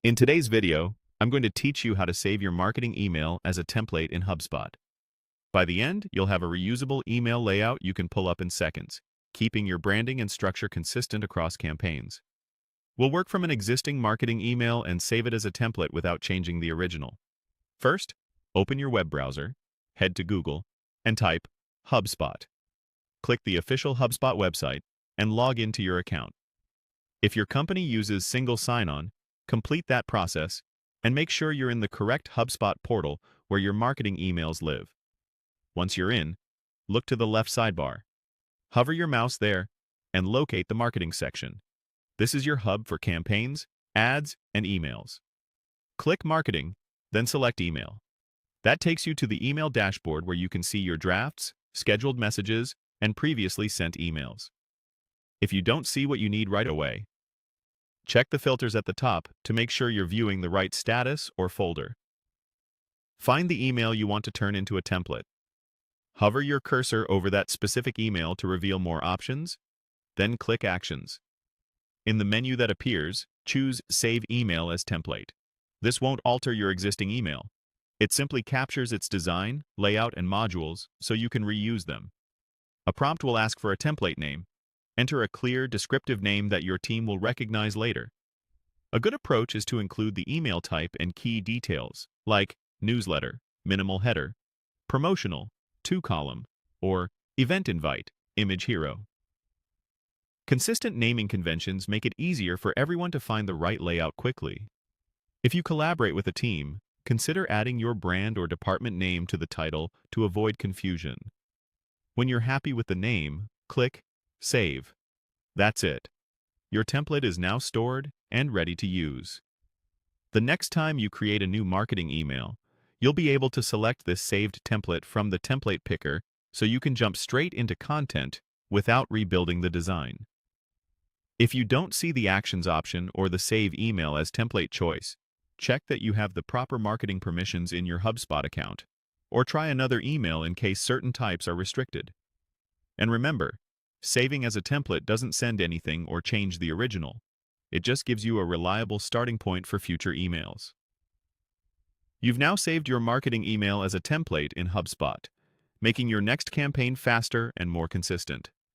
In today's video, I'm going to teach you how to save your marketing email as a template in HubSpot. By the end, you'll have a reusable email layout you can pull up in seconds, keeping your branding and structure consistent across campaigns. We'll work from an existing marketing email and save it as a template without changing the original. First, open your web browser, head to Google, and type HubSpot. Click the official HubSpot website and log into your account. If your company uses single sign-on, complete that process and make sure you're in the correct HubSpot portal where your marketing emails live. Once you're in, look to the left sidebar. Hover your mouse there and locate the marketing section. This is your hub for campaigns, ads, and emails. Click Marketing, then select Email. That takes you to the email dashboard where you can see your drafts, scheduled messages, and previously sent emails. If you don't see what you need right away, check the filters at the top to make sure you're viewing the right status or folder. Find the email you want to turn into a template. Hover your cursor over that specific email to reveal more options, then click Actions. In the menu that appears, choose Save Email as Template. This won't alter your existing email. It simply captures its design, layout, and modules so you can reuse them. A prompt will ask for a template name. Enter a clear, descriptive name that your team will recognize later. A good approach is to include the email type and key details, like newsletter, minimal header, promotional, 2-column, or event invite, image hero. Consistent naming conventions make it easier for everyone to find the right layout quickly. If you collaborate with a team, consider adding your brand or department name to the title to avoid confusion. When you're happy with the name, click Save. That's it. Your template is now stored and ready to use. The next time you create a new marketing email, you'll be able to select this saved template from the template picker so you can jump straight into content without rebuilding the design. If you don't see the Actions option or the Save Email as template choice, check that you have the proper marketing permissions in your HubSpot account, or try another email in case certain types are restricted. And remember, saving as a template doesn't send anything or change the original. It just gives you a reliable starting point for future emails. You've now saved your marketing email as a template in HubSpot, making your next campaign faster and more consistent.